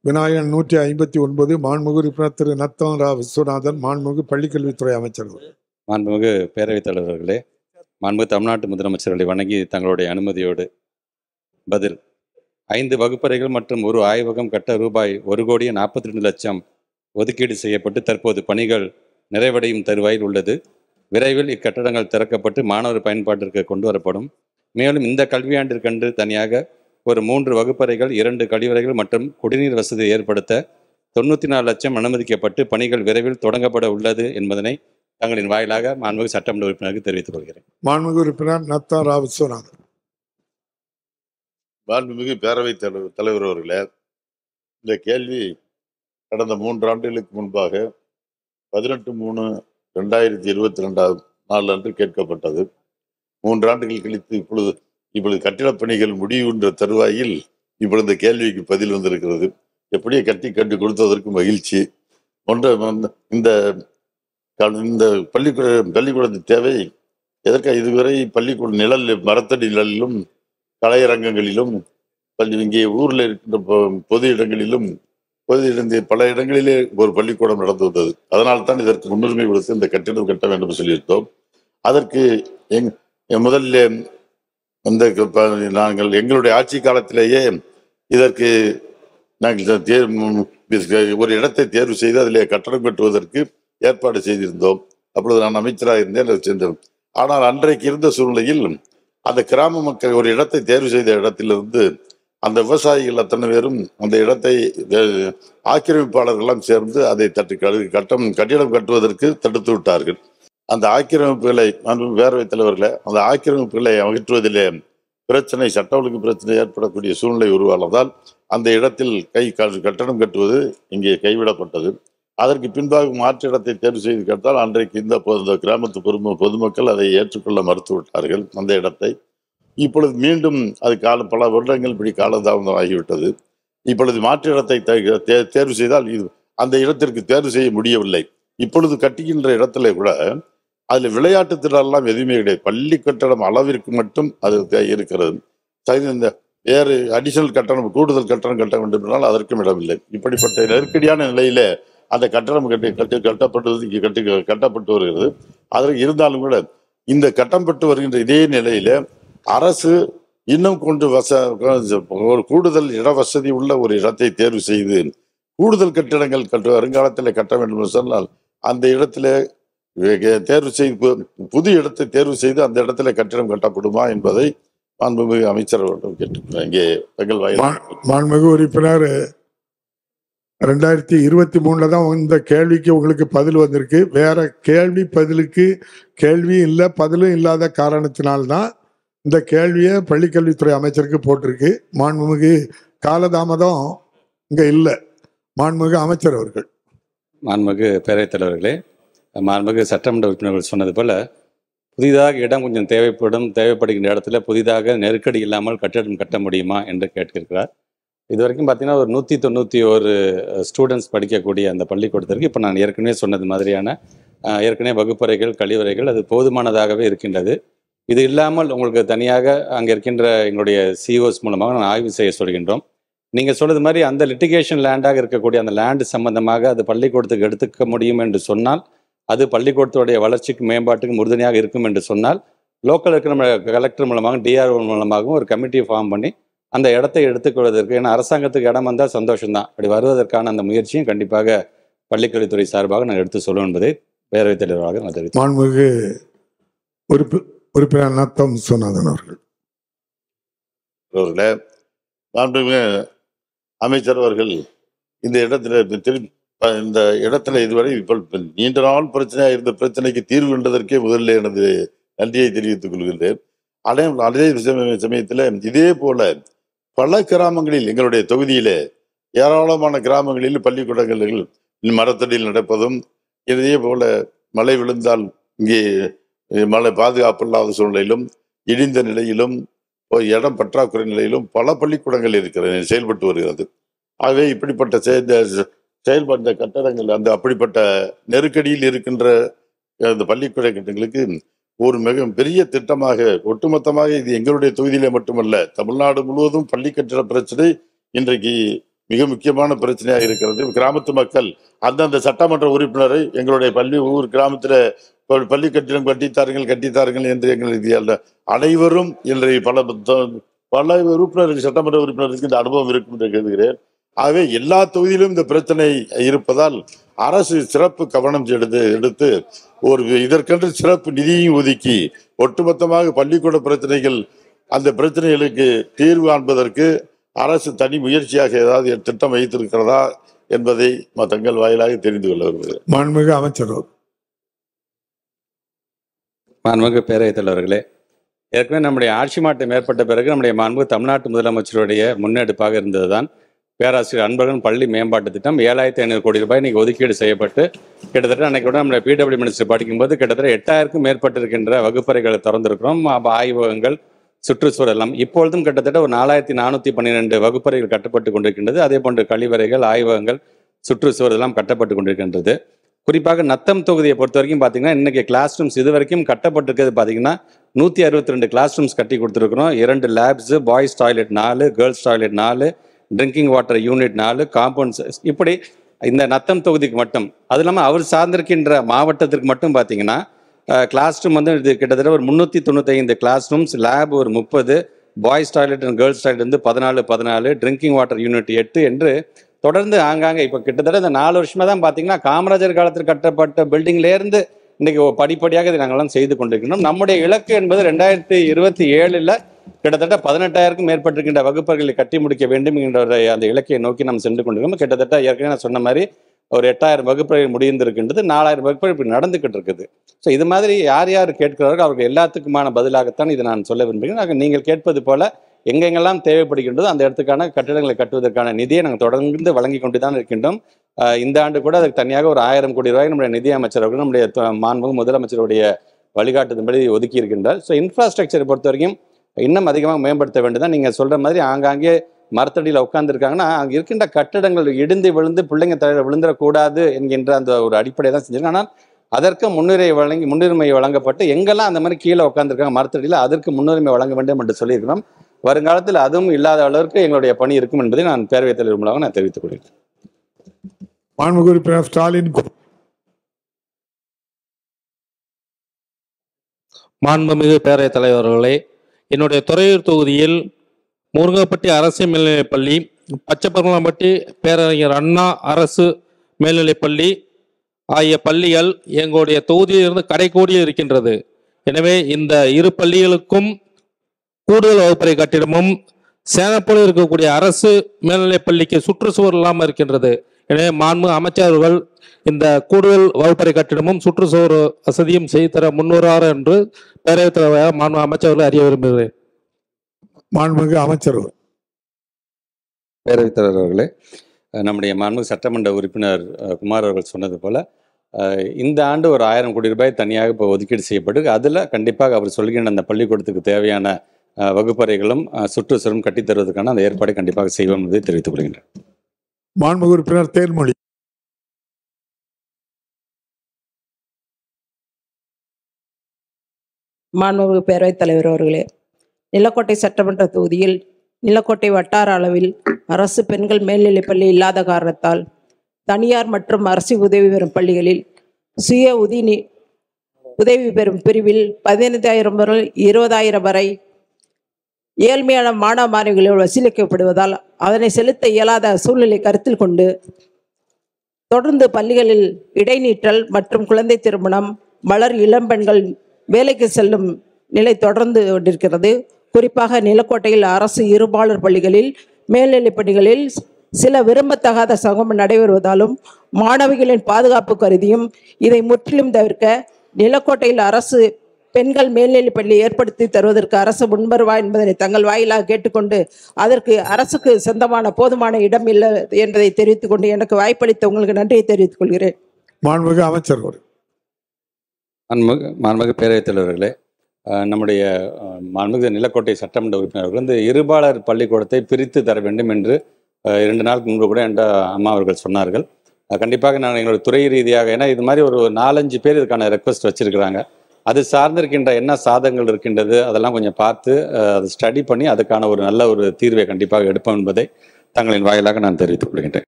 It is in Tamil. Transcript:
விநாயகன் 159 மாண்புமிகு உறுப்பினர் திரு நத்தம் ரா விஸ்வநாதன், மாண்புமிகு பள்ளிக்கல்வித்துறை அமைச்சர். மாண்புமிகு பேரவைத் தலைவர்களே, மாண்புமிகு தமிழ்நாட்டு முதலமைச்சர்களை வணங்கி தங்களுடைய அனுமதியோடு பதில். 5 வகுப்பறைகள் மற்றும் ஒரு ஆய்வகம் கட்ட ரூபாய் 1,42,00,000 ஒதுக்கீடு செய்யப்பட்டு தற்போது பணிகள் நிறைவடையும் தருவாயில் உள்ளது. விரைவில் இக்கட்டடங்கள் திறக்கப்பட்டு மாணவர் பயன்பாட்டிற்கு கொண்டு வரப்படும். மேலும் இந்த கல்வியாண்டிற்கென்று தனியாக ஒரு 3 வகுப்பறைகள், 2 கழிவறைகள் மற்றும் குடிநீர் வசதி ஏற்படுத்த 94 லட்சம் அனுமதிக்கப்பட்டு பணிகள் விரைவில் தொடங்கப்பட உள்ளது என்பதனை தங்களின் வாயிலாக மாண்புமிகு சட்டமன்ற உறுப்பினருக்கு தெரிவித்துக் கொள்கிறேன். மாண்புமிகு உறுப்பினர் நத்தம் ரா விஸ்வநாதன். மாண்புமிகு பேரவைத் தலைவர் அவர்களே, இந்த கேள்வி கடந்த 3 ஆண்டுகளுக்கு முன்பாக 18/3/2022 நாள் அன்று கேட்கப்பட்டது. 3 ஆண்டுகள் கழித்து இப்பொழுது கட்டிடப் பணிகள் முடிவுன்ற தருவாயில் இப்பொழுது இந்த கேள்விக்கு பதில் வந்திருக்கிறது. எப்படியே கட்டி கண்டு கொடுத்ததற்கு மகிழ்ச்சி. இந்த பள்ளிக்கூடத்தின் தேவை எதற்காக இதுவரை பள்ளிக்கூட நிழல், மரத்தடி நிழலிலும், கலையரங்கங்களிலும், இங்கே ஊரில் இருக்கின்ற பொது இடங்களிலும், பல இடங்களிலே ஒரு பள்ளிக்கூடம் நடந்து வந்தது. அதனால்தான் இதற்கு முன்னுரிமை கொடுத்து இந்த கட்டிடம் கட்ட வேண்டும் சொல்லியிருந்தோம். அதற்கு முதல்ல நாங்கள் எங்களுடைய ஆட்சி காலத்திலேயே இதற்கு நாங்கள் ஒரு இடத்தை தேர்வு செய்து அதிலே கட்டடம் கட்டுவதற்கு ஏற்பாடு செய்திருந்தோம். அப்பொழுது நான் அமைச்சராக இருந்தேன், சென்றோம். ஆனால் அன்றைக்கு இருந்த சூழ்நிலையில் அந்த கிராம மக்கள் ஒரு இடத்தை தேர்வு செய்த இடத்திலிருந்து அந்த விவசாயிகள் அத்தனை பேரும் அந்த இடத்தை ஆக்கிரமிப்பாளர்களெல்லாம் சேர்ந்து அதை கட்டிடம் கட்டுவதற்கு தடுத்து விட்டார்கள். அந்த ஆக்கிரமிப்புகளை, பேரவைத் தலைவர்களே, அந்த ஆக்கிரமிப்புகளை அகற்றுவதிலே பிரச்சனை, சட்ட ஒழுங்கு பிரச்சனை ஏற்படக்கூடிய சூழ்நிலை உருவானதால் அந்த இடத்தில் கட்டடம் கட்டுவது இங்கே கைவிடப்பட்டது. அதற்கு பின்பாக மாற்று இடத்தை தேர்வு செய்து கேட்டால் அன்றைக்கு இந்த கிராமத்து பொதுமக்கள் அதை ஏற்றுக்கொள்ள மறுத்து விட்டார்கள் அந்த இடத்தை. இப்பொழுது மீண்டும் அது பல வருடங்கள் இப்படி காலதாமதம் ஆகிவிட்டது. இப்பொழுது மாற்று இடத்தை தேர்வு செய்தால் அந்த இடத்திற்கு தேர்வு செய்ய முடியவில்லை. இப்பொழுது கட்டுகின்ற இடத்துல கூட அதில் விளையாட்டு திடலாம் எதுவுமே கிடையாது. பள்ளி கட்டடம் அளவிற்கு மட்டும் அது இருக்கிறது. இந்த வேறு அடிஷனல் கட்டணம், கூடுதல் கட்டணம் கட்ட வேண்டும் என்றால் அதற்கும் இடமில்லை. இப்படிப்பட்ட நெருக்கடியான நிலையில அந்த கட்டணம் கட்டப்பட்டு வருகிறது. அதற்கு இருந்தாலும் கூட இந்த கட்டப்பட்டு வருகின்ற இதே நிலையில அரசு இன்னும் ஒரு கூடுதல் இட வசதி உள்ள ஒரு இடத்தை தேர்வு செய்து கூடுதல் கட்டிடங்கள் வருங்காலத்தில் கட்ட வேண்டும் என்று சொன்னால் அந்த இடத்துல தேர்வு செய்து புது இடத்தை தேர்வு செய்து அந்த இடத்துல கட்டிடம் கட்டப்படுமா என்பதை மாண்புமிகு அமைச்சர் அவர்கள் கேட்டுக்கிறேன். இங்கே தங்கள் மாண்புமிகு உறுப்பினர் 2023 தான் இந்த கேள்விக்கு உங்களுக்கு பதில் வந்திருக்கு. வேற பதிலுக்கு கேள்வி இல்லை, பதிலும் இல்லாத காரணத்தினால்தான் இந்த கேள்வியை பள்ளிக்கல்வித்துறை அமைச்சருக்கு போட்டிருக்கு. மாண்புமிகு காலதாமதம் இங்க இல்லை. மாண்புமிகு அமைச்சர் அவர்கள். மாண்புமிகு பேரவைத் தலைவர்களே, மாண்புமிகு சட்டமன்ற உறுப்பினர்கள் சொன்னது போல புதிதாக இடம் கொஞ்சம் தேவைப்படுகின்ற இடத்துல புதிதாக நெருக்கடி இல்லாமல் கட்டிடம் கட்ட முடியுமா என்று கேட்கிறார். இது வரைக்கும் பார்த்தீங்கன்னா ஒரு 191 ஸ்டூடெண்ட்ஸ் படிக்கக்கூடிய அந்த பள்ளிக்கூடத்திற்கு இப்போ நான் ஏற்கனவே சொன்னது மாதிரியான ஏற்கனவே வகுப்பறைகள், கழிவறைகள் அது போதுமானதாகவே இருக்கின்றது. இது இல்லாமல் உங்களுக்கு தனியாக அங்கே இருக்கின்ற எங்களுடைய சிஓஸ் மூலமாக நான் ஆய்வு செய்ய சொல்கின்றோம். நீங்கள் சொன்னது மாதிரி அந்த லிட்டிகேஷன் லேண்டாக இருக்கக்கூடிய அந்த லேண்டு சம்பந்தமாக அது பள்ளிக்கூடத்துக்கு எடுத்துக்க முடியும் என்று சொன்னால், அது பள்ளிக்கூடத்துடைய வளர்ச்சிக்கு மேம்பாட்டுக்கு உறுதுணையாக இருக்கும் என்று சொன்னால், லோக்கல் இருக்கிற கலெக்டர் மூலமாக, டிஆர்ஓ மூலமாகவும் ஒரு கமிட்டியை ஃபார்ம் பண்ணி அந்த இடத்தை எடுத்துக்கொள்வதற்கு, ஏன்னா அரசாங்கத்துக்கு இடம் வந்தால் சந்தோஷம்தான், அப்படி வருவதற்கான அந்த முயற்சியும் கண்டிப்பாக பள்ளிக்கல்வித்துறை சார்பாக நான் எடுத்து சொல்லும் என்பதை பேரவைத் தலைவராக நான் தெரிவித்தேன். மாண்புமிகு உறுப்பினர் நத்தம் விஸ்வநாதன் அவர்கள். மாண்புமிகு அமைச்சர் அவர்கள் இந்த இடத்துல இதுவரை நீண்ட நாள் பிரச்சனையாக இருந்த பிரச்சனைக்கு தீர்வு கண்டதற்கே முதல்ல எனது நன்றியை தெரிவித்துக் கொள்கின்றேன். அதே சமயத்தில் இதே போல பல கிராமங்களில், எங்களுடைய தொகுதியிலே ஏராளமான கிராமங்களில் பள்ளிக்கூடங்களில் மரத்தடியில் நடப்பதும், இதே போல மழை விழுந்தால் இங்கே மழை பாதுகாப்பு இல்லாத சூழ்நிலையிலும், இடிந்த நிலையிலும், இடம் பற்றாக்குறை நிலையிலும் பல பள்ளிக்கூடங்கள் செயல்பட்டு வருகிறது. ஆகவே இப்படிப்பட்ட செயல்பட்ட கட்டடங்கள் அப்படிப்பட்ட நெருக்கடியில் இருக்கின்ற அந்த பள்ளிக்கூட கட்டங்களுக்கு ஒரு மிக பெரிய திட்டமாக, ஒட்டுமொத்தமாக இது எங்களுடைய தொகுதியிலே மட்டுமல்ல, தமிழ்நாடு முழுவதும் பள்ளி கட்டிட பிரச்சனை இன்றைக்கு மிக முக்கியமான பிரச்சனையாக இருக்கிறது. கிராமத்து மக்கள் அந்தந்த சட்டமன்ற உறுப்பினரை எங்களுடைய ஊர் கிராமத்தில் பள்ளி கட்டிடம் கட்டித்தாருங்கள் என்று எங்களுக்கு அனைவரும் இன்றைய பல உறுப்பினர்கள் சட்டமன்ற உறுப்பினருக்கு இந்த அனுபவம் இருக்கும் என்று கருதுகிறேன். ஆகவே எல்லா தொகுதியிலும் இந்த பிரச்சனை இருப்பதால் அரசு சிறப்பு கவனம் எடுத்து இதற்கென்று சிறப்பு நிதியையும் ஒதுக்கி ஒட்டுமொத்தமாக பள்ளிக்கூட பிரச்சனைகள் அந்த பிரச்சனைகளுக்கு தீர்வு காண்பதற்கு அரசு தனி முயற்சியாக ஏதாவது திட்டம் வைத்திருக்கிறதா என்பதை தங்கள் வாயிலாக தெரிந்து கொள்ள விரும்புகிறேன். மாண்புமிகு அமைச்சர். மாண்புமிகு பேரவைத் தலைவர்களே, ஏற்கனவே நம்முடைய ஆட்சி மாற்றம் ஏற்பட்ட பிறகு நம்முடைய மாண்புமிகு தமிழ்நாட்டு முதலமைச்சருடைய முன்னெடுப்பாக இருந்ததுதான் பேராசிரியர் அன்பழகன் பள்ளி மேம்பாட்டு திட்டம். 7500 கோடி ரூபாய் இன்னைக்கு ஒதுக்கீடு செய்யப்பட்டு கிட்டத்தட்ட அன்னைக்கு கூட நம்முடைய பிடபிள்யூ மினிஸ்டர் படிக்கும்போது கிட்டத்தட்ட 8000க்கும் மேற்பட்டிருக்கின்ற வகுப்பறைகளை திறந்திருக்கிறோம். ஆய்வகங்கள், சுற்றுச்சூழல் எல்லாம் இப்பொழுதும் கிட்டத்தட்ட ஒரு 4412 வகுப்பறைகள் கட்டப்பட்டு கொண்டிருக்கின்றது. அதே போன்று கழிவறைகள், ஆய்வகங்கள், சுற்றுச்சூழல் எல்லாம் கட்டப்பட்டு கொண்டிருக்கின்றது. குறிப்பாக நத்தம் தொகுதியை பொறுத்த வரைக்கும் பார்த்தீங்கன்னா இன்னைக்கு கிளாஸ் ரூம்ஸ் இது வரைக்கும் கட்டப்பட்டிருக்கிறது பார்த்தீங்கன்னா 162 கிளாஸ் ரூம்ஸ் கட்டி கொடுத்துருக்குறோம். 2 labs, boys toilet 4, girls toilet 4, drinking water unit 4, compounds. இப்படி இந்த நத்தம் தொகுதிக்கு மட்டும், அது இல்லாமல் அவர் சார்ந்திருக்கின்ற மாவட்டத்திற்கு மட்டும் பார்த்தீங்கன்னா கிளாஸ் ரூம் இது கிட்டத்தட்ட ஒரு 395 கிளாஸ் ரூம்ஸ், லேப் ஒரு 30, boys toilet and girls toilet 14, drinking water unit 8 என்று தொடர்ந்து ஆங்காங்கே இப்போ கிட்டத்தட்ட இந்த 4 வருஷமாக தான் பார்த்தீங்கன்னா காமராஜர் காலத்தில் கட்டப்பட்ட பில்டிங்லேருந்து இன்றைக்கி படிப்படியாக இதை நாங்கள்லாம் செய்து கொண்டிருக்கின்றோம். நம்முடைய இலக்கு என்பது 2027 கிட்டத்தட்ட 18,000க்கும் மேற்பட்டிருக்கின்ற வகுப்பறைகளை கட்டி முடிக்க வேண்டும் என்ற அந்த இலக்கையை நோக்கி நம்ம சென்று கொண்டிருக்கோம். கிட்டத்தட்ட ஏற்கனவே நான் சொன்ன மாதிரி ஒரு 8000 வகுப்பறைகள் முடிந்திருக்கின்றது. 4000 வகுப்பறை இப்படி நடந்துக்கிட்டு இருக்குது. ஸோ இது மாதிரி யார் யார் கேட்கிறார்கள் அவர்கள் எல்லாத்துக்குமான பதிலாகத்தான் இதை நான் சொல்ல விரும்புகிறேன். நீங்கள் கேட்பது போல எங்கெங்கெல்லாம் தேவைப்படுகின்றதோ அந்த இடத்துக்கான கட்டிடங்களை கட்டுவதற்கான நிதியை நாங்கள் தொடர்ந்து வழங்கி கொண்டு தான் இருக்கின்றோம். இந்த ஆண்டு கூட அதுக்கு தனியாக ஒரு 1000 கோடி ரூபாய் நம்முடைய நிதி அமைச்சர் அவர்கள் நம்முடைய மாண்புமிகு முதலமைச்சருடைய வழிகாட்டுதன்படி ஒதுக்கி இருக்கின்றார். ஸோ இன்ஃப்ராஸ்ட்ரக்சரை பொறுத்த வரைக்கும் இன்னும் அதிகமாக மேம்படுத்த வேண்டியதான். நீங்கள் சொல்கிற மாதிரி ஆங்காங்கே மரத்தடியில் உட்காந்துருக்காங்கன்னா அங்கே இருக்கின்ற கட்டிடங்கள் இடிந்து விழுந்து பிள்ளைங்க தலையில் விழுந்துடக்கூடாது என்கின்ற அந்த ஒரு அடிப்படையை தான் செஞ்சிருக்காங்க. ஆனால் அதற்கு முன்னுரிமை வழங்கப்பட்டு எங்கெல்லாம் அந்த மாதிரி கீழே உட்காந்துருக்காங்க மரத்தடியில் அதற்கு முன்னுரிமை வழங்க வேண்டும் என்று சொல்லியிருக்கிறோம். வருங்காலத்தில் அதுவும் இல்லாத அளவிற்கு எங்களுடைய பணி இருக்கும் என்பதை நான் பேரவைத் தலைவர் மூலமாக நான் தெரிவித்துக் கொள்கிறேன். மாண்புமிகு உறுப்பினர் ஸ்டாலின். மாண்புமிகு பேரவைத் தலைவர்களே, என்னுடைய துறையூர் தொகுதியில் முருங்கப்பட்டி அரசு மேல்நிலைப்பள்ளி, பச்சைப்பரம்பட்டி பேரறிஞர் அண்ணா அரசு மேல்நிலைப்பள்ளி ஆகிய பள்ளிகள் எங்களுடைய தொகுதியிலிருந்து கடைக்கோடியில் இருக்கின்றது. எனவே இந்த இரு பள்ளிகளுக்கும் கூடுதல் வகுப்பறை கட்டிடமும் சேனப்போல இருக்கக்கூடிய அரசு மேல்நிலைப்பள்ளிக்கு சுற்றுச்சுவர் இல்லாமல் இருக்கின்றது. எனவே மாண்புமிகு அமைச்சர்கள் இந்த கூடுதல் வகுப்பறை கட்டிடமும் சுற்றுச்சுவர் வசதியும் செய்து தர முன்வரார் என்று பேரவைத் தலைவர் மாண்புமிகு அமைச்சர்கள் அறிய விரும்புகிறேன். மாண்புமிகு அமைச்சர்கள். பேரவைத் தலைவர் அவர்களே, நம்முடைய மாண்புமிகு சட்டமன்ற உறுப்பினர் குமார் அவர்கள் சொன்னது போல இந்த ஆண்டு ஒரு 1000 கோடி ரூபாய் தனியாக இப்போ ஒதுக்கீடு செய்யப்பட்டு அதில் கண்டிப்பாக அவர் சொல்கின்ற அந்த பள்ளிக்கூடத்துக்கு தேவையான வகுப்பறைகளும் சுற்றுச்சூழலும் கட்டித் தருவதற்கான அந்த ஏற்பாடை கண்டிப்பாக செய்வோம் என்பதை தெரிவித்துக் கொள்கின்றேன். மாண்புமிகு உறுப்பினர் தேன்மொழி. மாண்புமிகு பேரவைத் தலைவர் அவர்களே, நிலக்கோட்டை சட்டமன்ற தொகுதியில் நிலக்கோட்டை வட்டார அளவில் அரசு பெண்கள் மேல்நிலைப்பள்ளி இல்லாத காரணத்தால் தனியார் மற்றும் அரசு உதவி பெறும் பள்ளிகளில் சுய உதவி பெறும் பிரிவில் 15,000 முதல் 20,000 வரை ஏழ்மையான மாணவ மாணவிகளில் வசூலிக்கப்படுவதால் அதனை செலுத்த இயலாத சூழ்நிலை கருத்தில் கொண்டு தொடர்ந்து பள்ளிகளில் இடைநீற்றல் மற்றும் குழந்தை திருமணம், மலர் இளம்பெண்கள் வேலைக்கு செல்லும் நிலை தொடர்ந்து கொண்டிருக்கிறது. குறிப்பாக நிலக்கோட்டையில் அரசு இருபாலர் பள்ளிகளில் மேல்நிலைப் பள்ளிகளில் சில விரும்பத்தகாத சம்பவம் நடைபெறுவதாலும் மாணவிகளின் பாதுகாப்பு கருதியும் இதை முற்றிலும் தவிர்க்க நிலக்கோட்டையில் அரசு பெண்கள் மேல்நிலைப் பள்ளி ஏற்படுத்தி தருவதற்கு அரசு முன்வருவா என்பதனை தங்கள் வாயிலாக கேட்டுக்கொண்டு அதற்கு அரசுக்கு சொந்தமான போதுமான இடம் இல்லை என்பதை தெரிவித்துக் கொண்டு எனக்கு வாய்ப்பளித்த உங்களுக்கு நன்றியை தெரிவித்துக் கொள்கிறேன். மாண்புமிகு அமைச்சர்கள். மாண்புமிகு பேரவைத் தலைவர்களே, நம்முடைய மாண்புமிகு நிலக்கோட்டை சட்டமன்ற உறுப்பினர்கள் இந்த இருபாலர் பள்ளிக்கூடத்தை பிரித்து தர வேண்டும் என்று 2 நாளுக்கு முன்பு கூட என்ற அம்மா அவர்கள் சொன்னார்கள். கண்டிப்பாக நான் எங்களுடைய துறை ரீதியாக, ஏன்னா இது மாதிரி ஒரு 4-5 பேர் இதுக்கான ரெக்வஸ்ட் வச்சிருக்கிறாங்க. அது சார்ந்திருக்கின்ற என்ன சாதகங்கள் இருக்கின்றது அதெல்லாம் கொஞ்சம் பார்த்து அதை ஸ்டடி பண்ணி அதுக்கான ஒரு நல்ல ஒரு தீர்வை கண்டிப்பாக எடுப்போம் என்பதை தங்களின் வாயிலாக நான் தெரிவித்துக் கொள்கின்றேன்.